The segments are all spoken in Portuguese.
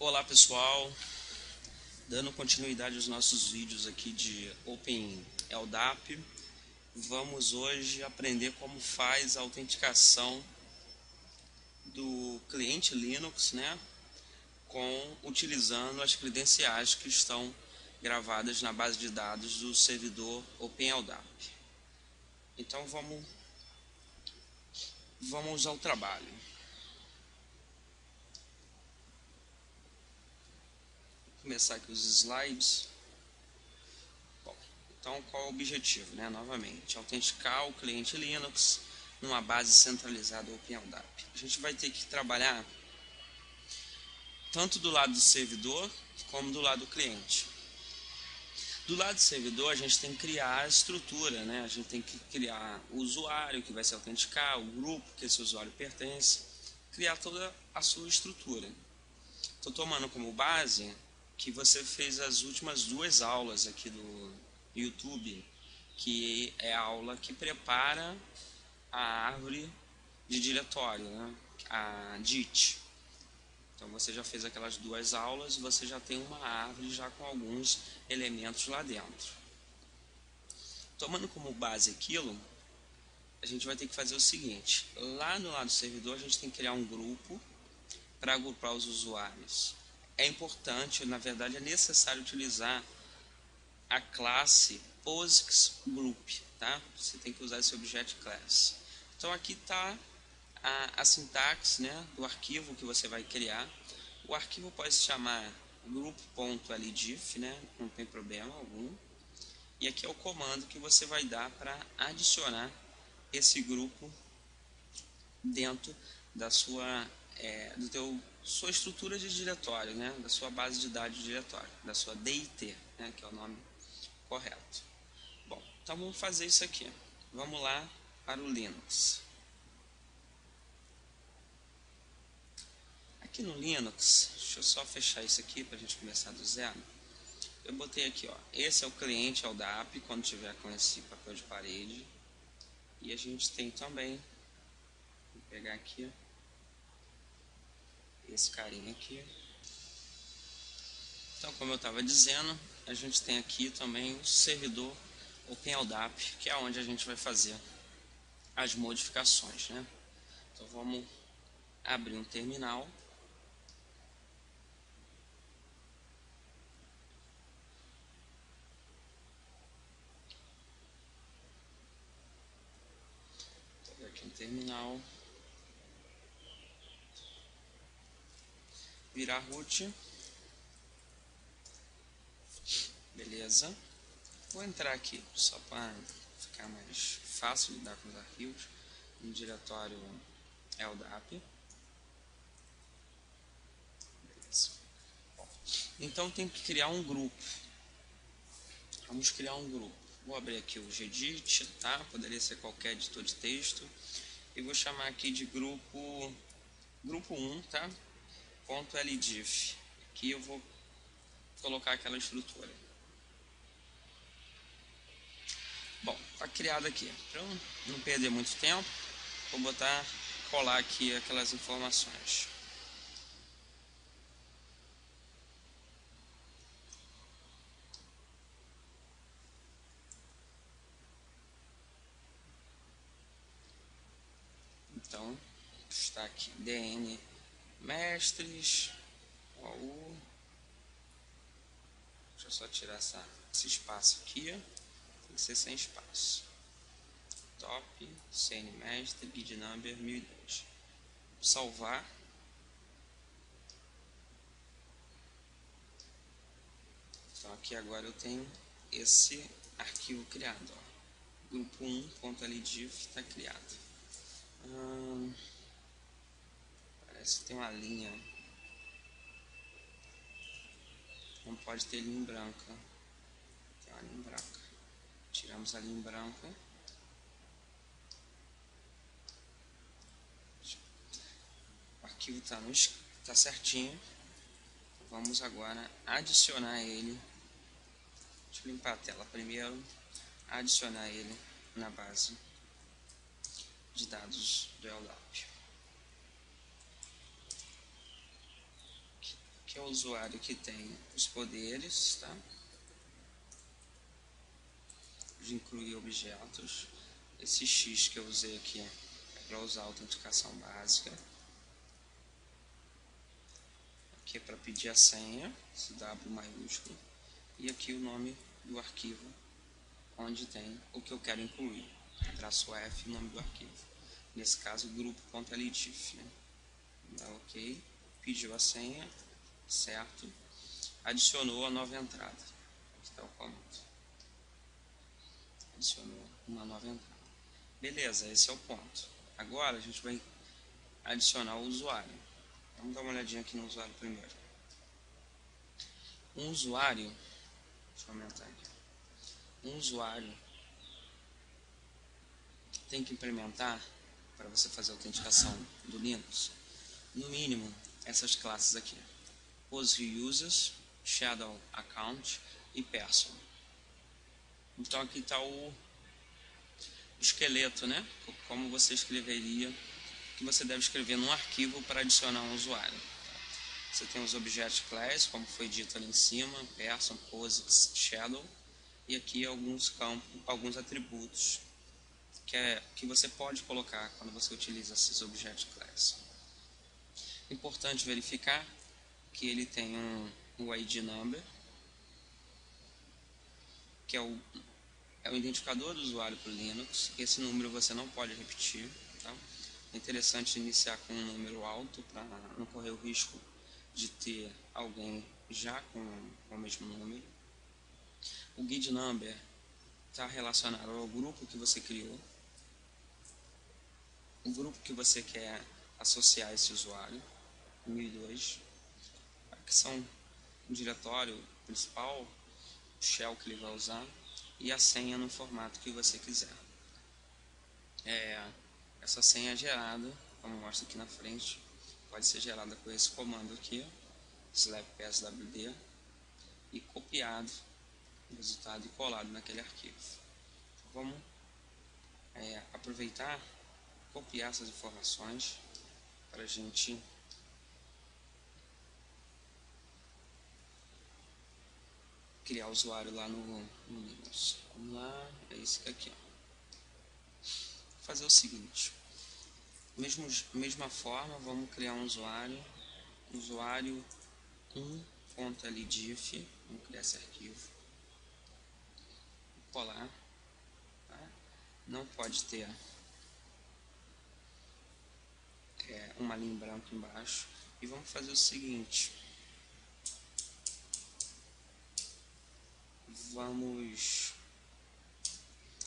Olá pessoal, dando continuidade aos nossos vídeos aqui de OpenLDAP, vamos hoje aprender como faz a autenticação do cliente Linux, né, utilizando as credenciais que estão gravadas na base de dados do servidor OpenLDAP. Então vamos ao trabalho. Vou começar aqui os slides. Bom, então qual é o objetivo, né? Novamente, autenticar o cliente Linux numa base centralizada OpenLDAP. A gente vai ter que trabalhar tanto do lado do servidor como do lado do cliente. Do lado do servidor, a gente tem que criar a estrutura, né? A gente tem que criar o usuário que vai se autenticar, o grupo que esse usuário pertence, criar toda a sua estrutura. Estou tomando como base que você fez as últimas duas aulas aqui do YouTube, que é a aula que prepara a árvore de diretório, né? A DIT. Então você já fez aquelas duas aulas e você já tem uma árvore já com alguns elementos lá dentro. Tomando como base aquilo, a gente vai ter que fazer o seguinte: lá no lado do servidor a gente tem que criar um grupo para agrupar os usuários. É importante, na verdade é necessário utilizar a classe POSIX Group, tá? Você tem que usar esse object class. Então aqui está a sintaxe, né, do arquivo que você vai criar. O arquivo pode se chamar group.ldif, né, não tem problema algum. E aqui é o comando que você vai dar para adicionar esse grupo dentro da sua estrutura de diretório, né, da sua base de dados de diretório, da sua DIT, né, que é o nome correto. Bom, então vamos fazer isso aqui. Vamos lá para o Linux. Aqui no Linux, deixa eu só fechar isso aqui para a gente começar do zero. Eu botei aqui, ó, esse é o cliente LDAP, quando tiver com esse papel de parede. E a gente tem também, vou pegar aqui, esse carinha aqui. Então, como eu estava dizendo, a gente tem aqui também o servidor OpenLDAP, que é onde a gente vai fazer as modificações, né? Então, vamos abrir um terminal. Vou aqui um terminal. Virar root. Beleza. Vou entrar aqui só para ficar mais fácil lidar com os arquivos no diretório LDAP. Beleza. Bom, então tem que criar um grupo. Vamos criar um grupo. Vou abrir aqui o Gedit, tá? Poderia ser qualquer editor de texto. E vou chamar aqui de grupo 1, tá? .ldif. Aqui eu vou colocar aquela estrutura. Bom, está criado aqui. Para não perder muito tempo, vou colar aqui aquelas informações. Então, está aqui dn mestres, OU. Deixa eu só tirar esse espaço aqui. Tem que ser sem espaço. Top, cn mestre, bid number 1002. Salvar. Então aqui agora eu tenho esse arquivo criado, ó. Grupo 1.ldif está criado. Parece que tem uma linha. Não pode ter linha branca. Tem uma linha branca. Tiramos a linha branca. O arquivo está certinho. Vamos agora adicionar ele. Deixa eu limpar a tela primeiro. Adicionar ele na base de dados do LDAP. que é o usuário que tem os poderes, tá? De incluir objetos. Esse X que eu usei aqui é para usar a autenticação básica. Aqui é para pedir a senha, esse W maiúsculo. E aqui o nome do arquivo, onde tem o que eu quero incluir. Traço F, o nome do arquivo. Nesse caso, grupo.ldif. Né? Dá OK. Pediu a senha, certo. Adicionou a nova entrada. Aqui está o comando. Adicionou uma nova entrada. Beleza, esse é o ponto. Agora a gente vai adicionar o usuário. Vamos dar uma olhadinha aqui no usuário primeiro. Um usuário, deixa eu aumentar aqui. Um usuário tem que implementar, para você fazer a autenticação do Linux, no mínimo essas classes aqui: PostUsers, Shadow Account e Person. Então aqui está o esqueleto, né? Como você escreveria, que você deve escrever num arquivo para adicionar um usuário. Você tem os Object Class, como foi dito ali em cima, Person, POSIX, Shadow, e aqui alguns campos, alguns atributos que você pode colocar quando você utiliza esses Object Class. Importante verificar que ele tem um ID Number, que é o identificador do usuário para o Linux. Esse número você não pode repetir. Tá? É interessante iniciar com um número alto para não correr o risco de ter alguém já com o mesmo número. O guide number está relacionado ao grupo que você criou, o grupo que você quer associar esse usuário, 1002, que são o diretório principal, o shell que ele vai usar, e a senha no formato que você quiser. Essa senha é gerada, como mostra aqui na frente, pode ser gerada com esse comando aqui, /pswd, e copiado o resultado e colado naquele arquivo. Então, vamos aproveitar, copiar essas informações para a gente criar o usuário lá no Linux. Vamos lá, é isso aqui. Ó. Vou fazer o seguinte, mesma forma, vamos criar um usuário 1.ldif, vamos criar esse arquivo, colar, tá? Não pode ter uma linha em branco embaixo, e vamos fazer o seguinte, vamos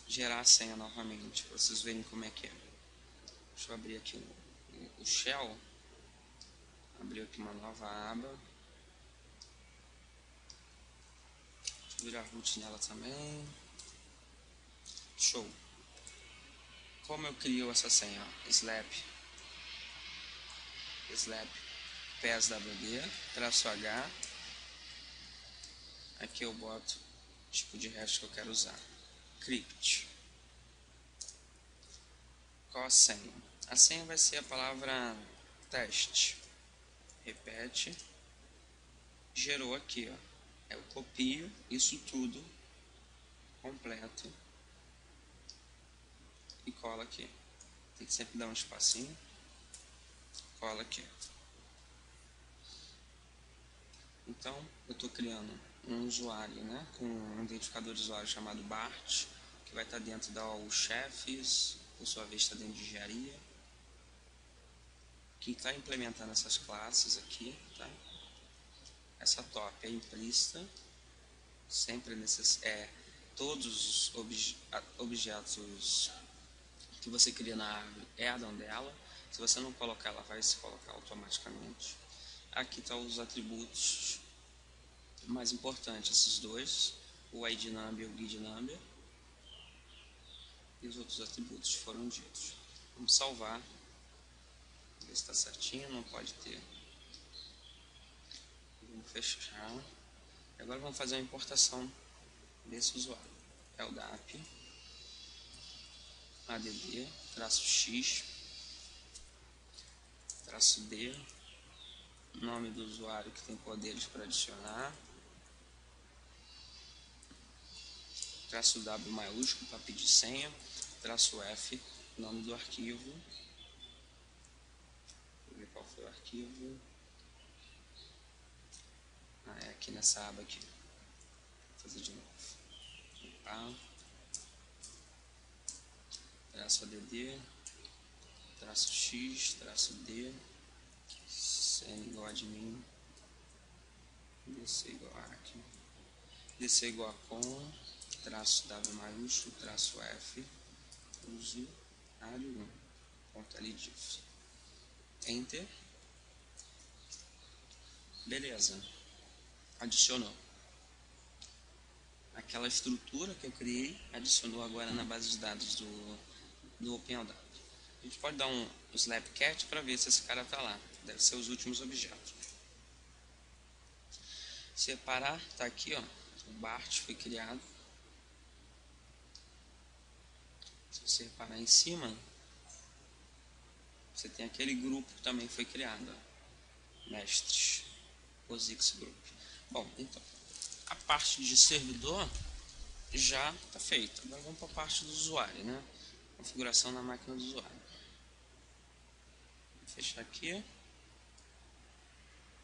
gerar a senha novamente, para vocês verem como é que é. Deixa eu abrir aqui o shell, abrir aqui uma nova aba, deixa eu virar root nela também. Show. Como eu crio essa senha? Slap pswd, -h, aqui eu boto o tipo de hash que eu quero usar, crypt. Qual a senha? A senha vai ser a palavra teste. Repete. Gerou aqui, ó. Eu copio isso tudo completo e cola aqui. Tem que sempre dar um espacinho. Cola aqui. Então, eu estou criando um usuário, né, com um identificador de usuário chamado Bart, que vai estar dentro da chefes, por sua vez está dentro de engenharia, que está implementando essas classes aqui, tá? Essa top é implícita, sempre todos os objetos que você cria na árvore herdam dela. Se você não colocar, ela vai se colocar automaticamente. Aqui estão os atributos mais importantes, esses dois, o ID number e o guide number, e os outros atributos foram ditos. Vamos salvar, ver se está certinho, não pode ter. Vamos fechar. E agora vamos fazer a importação desse usuário. LDAP, add, -x, -d, nome do usuário que tem poderes para adicionar, traço W maiúsculo para pedir senha, traço F, nome do arquivo, vou ver qual foi o arquivo, é aqui nessa aba aqui, vou fazer de novo, opa. Traço ADD, traço X, traço D, CN igual a admin, DC igual a aqui, DC igual a com, traço W maiúsculo, traço F, usuário 1, ponto LDIF, Enter, beleza, adicionou. Aquela estrutura que eu criei, adicionou agora na base de dados do OpenLDAP. A gente pode dar um slapcat para ver se esse cara está lá. Deve ser os últimos objetos. Se reparar, está aqui, ó, o BART foi criado. Se você reparar em cima, você tem aquele grupo que também foi criado, ó, mestres, POSIX Group. Bom, então, a parte de servidor já está feita. Agora vamos para a parte do usuário, né? Configuração na máquina do usuário. Vou fechar aqui.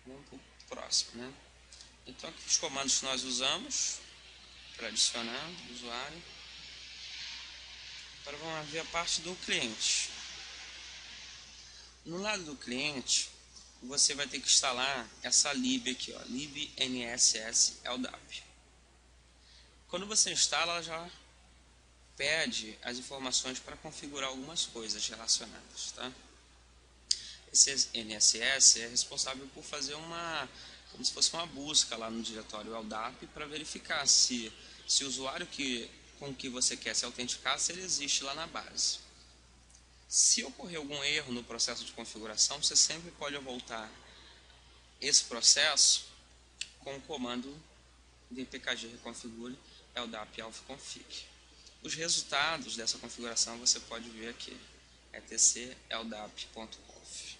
Vamos para o próximo, né? Então, aqui os comandos que nós usamos para adicionar o usuário. Agora vamos ver a parte do cliente. No lado do cliente, você vai ter que instalar essa lib aqui, ó, libnss-ldap. Quando você instala, ela já pede as informações para configurar algumas coisas relacionadas, tá? Esse NSS é responsável por fazer como se fosse uma busca lá no diretório LDAP para verificar se o usuário com que você quer se autenticar, se ele existe lá na base. Se ocorrer algum erro no processo de configuração, você sempre pode voltar esse processo com o comando dpkg reconfigure ldap alfconfig. Os resultados dessa configuração você pode ver aqui, etc ldap.conf.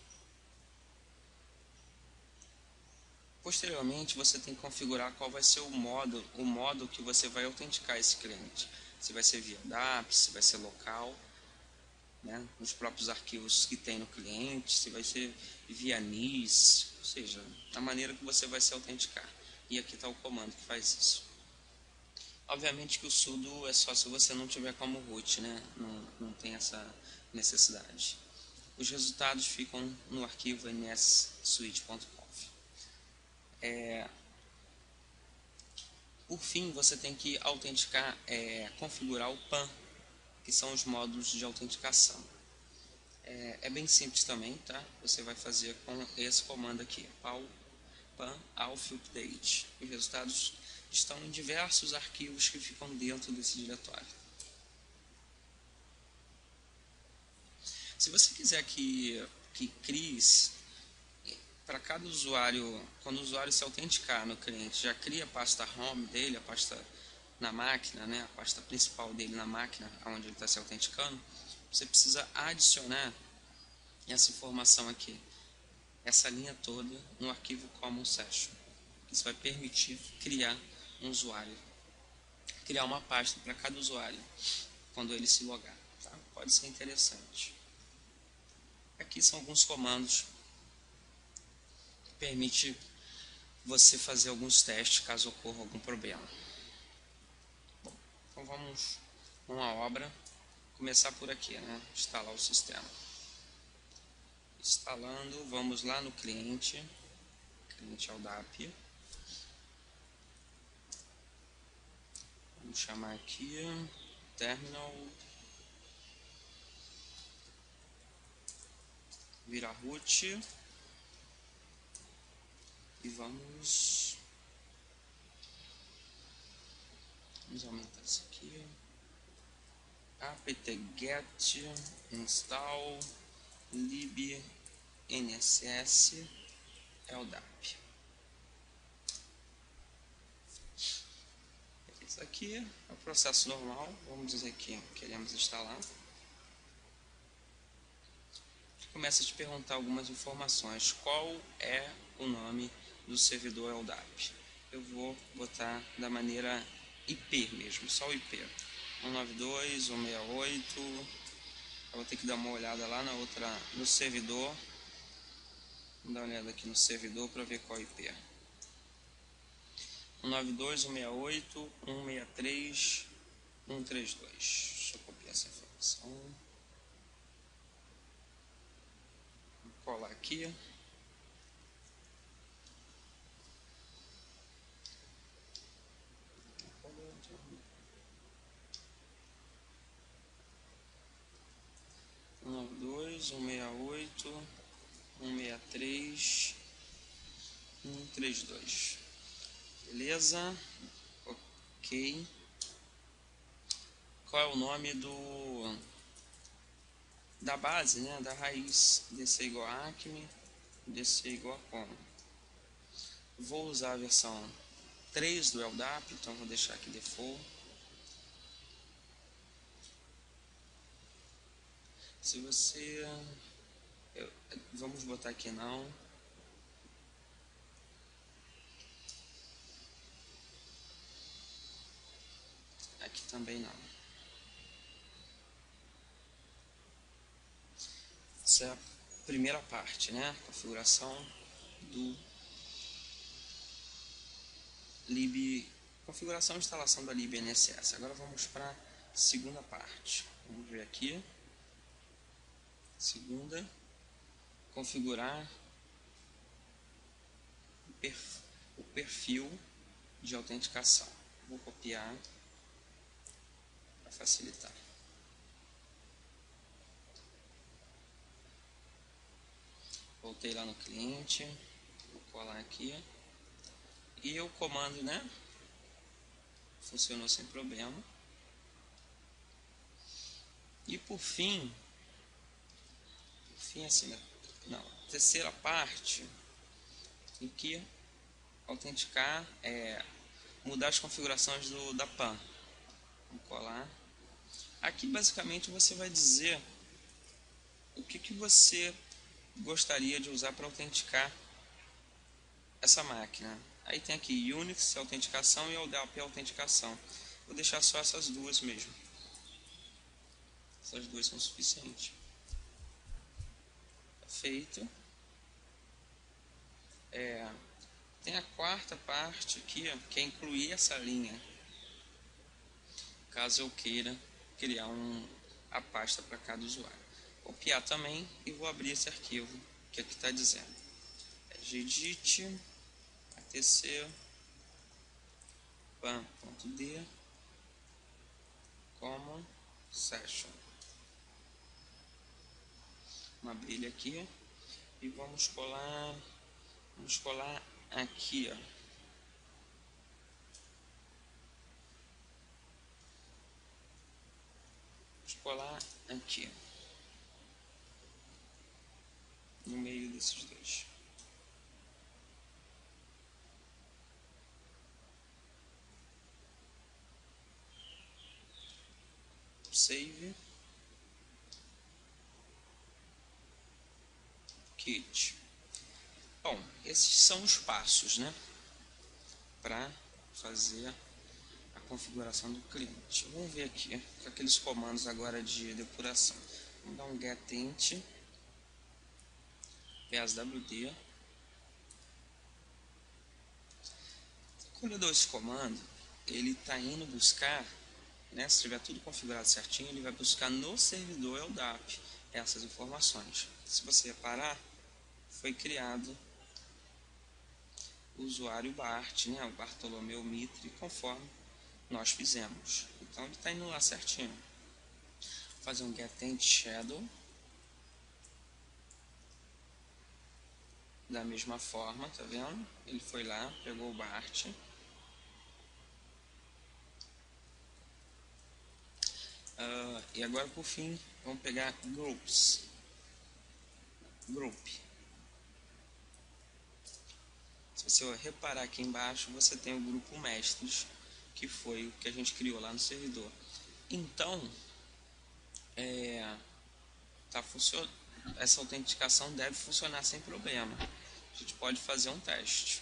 Posteriormente, você tem que configurar qual vai ser o modo que você vai autenticar esse cliente. Se vai ser via DAP, se vai ser local, né, nos próprios arquivos que tem no cliente, se vai ser via NIS, ou seja, a maneira que você vai se autenticar. E aqui está o comando que faz isso. Obviamente que o sudo é só se você não tiver como root, né, não tem essa necessidade. Os resultados ficam no arquivo nsswitch.conf. Por fim, você tem que autenticar, configurar o PAN, que são os módulos de autenticação. É bem simples também, tá? Você vai fazer com esse comando aqui, pan alf update. Os resultados estão em diversos arquivos que ficam dentro desse diretório. Se você quiser que crie para cada usuário, quando o usuário se autenticar no cliente, já cria a pasta home dele, a pasta na máquina, né, a pasta principal dele na máquina, onde ele está se autenticando, você precisa adicionar essa informação aqui, essa linha toda no arquivo common session. Isso vai permitir criar um usuário, criar uma pasta para cada usuário quando ele se logar. Tá? Pode ser interessante. Aqui são alguns comandos que permitem você fazer alguns testes caso ocorra algum problema. Bom, então vamos uma obra, começar por aqui, né? Instalar o sistema. Instalando, vamos lá no cliente LDAP. Vamos chamar aqui terminal, virar root e vamos aumentar isso aqui. apt-get install libnss ldap. Isso aqui é o processo normal. Vamos dizer que queremos instalar. Começa a te perguntar algumas informações. Qual é o nome do servidor LDAP. Eu vou botar da maneira IP mesmo, só o IP. 192.168. Eu vou ter que dar uma olhada lá no servidor. Vou dar uma olhada aqui no servidor para ver qual IP. 192.168.163.132. Deixa eu copiar essa informação. Vou colar aqui. Um 168, 163, 132. Beleza? Ok. Qual é o nome da base, né? Da raiz? DC igual a Acme, DC igual a com. Vou usar a versão 3 do LDAP, então vou deixar aqui default. Se você... vamos botar aqui não. Aqui também não. Essa é a primeira parte, né? Configuração do lib, configuração e instalação da libNSS. Agora vamos para a segunda parte. Vamos ver aqui. Segunda, configurar o perfil de autenticação. Vou copiar para facilitar. Voltei lá no cliente, vou colar aqui. E o comando, né? Funcionou sem problema. E por fim assim, né? Não, terceira parte, em que autenticar mudar as configurações da PAN. Vou colar. Aqui basicamente você vai dizer o que você gostaria de usar para autenticar essa máquina. Aí tem aqui Unix autenticação e LDAP autenticação. Vou deixar só essas duas mesmo. Essas duas são suficientes. Feito. Tem a quarta parte aqui, que é incluir essa linha, caso eu queira criar a pasta para cada usuário. Copiar também e vou abrir esse arquivo que aqui está dizendo. Gedit atc pan.d common session. Vamos abrir ele aqui e vamos colar aqui, ó. Vamos colar aqui no meio desses dois. Save. Kit. Bom, esses são os passos, né, para fazer a configuração do cliente. Vamos ver aqui com aqueles comandos agora de depuração. Vamos dar um getInt PSWD. Quando eu dou esse comando, ele está indo buscar, né, se tiver tudo configurado certinho, ele vai buscar no servidor LDAP essas informações. Se você reparar, foi criado o usuário Bart, né, o Bartolomeu Mitre, conforme nós fizemos. Então ele está indo lá certinho. Vou fazer um getInt shadow. Da mesma forma, tá vendo? Ele foi lá, pegou o Bart. E agora por fim, vamos pegar groups. Group. Se você reparar aqui embaixo, você tem o grupo mestres, que foi o que a gente criou lá no servidor. Então, essa autenticação deve funcionar sem problema. a gente pode fazer um teste.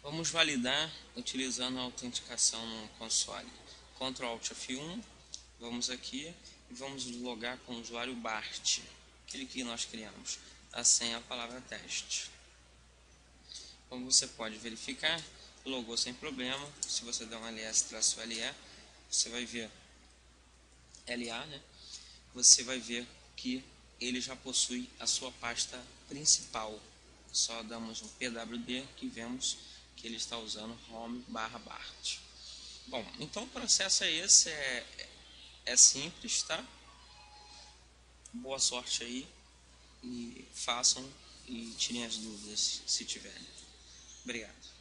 Vamos validar utilizando a autenticação no console. Ctrl Alt F1, vamos aqui e vamos logar com o usuário Bart, aquele que nós criamos, a senha, a palavra teste. Como você pode verificar, logou sem problema. Se você der um ls-le, você vai ver LA, né? Você vai ver que ele já possui a sua pasta principal. Só damos um pwd que vemos que ele está usando home/bart. Bom, então o processo é esse, é simples, tá? Boa sorte aí e façam e tirem as dúvidas se tiverem. Obrigado.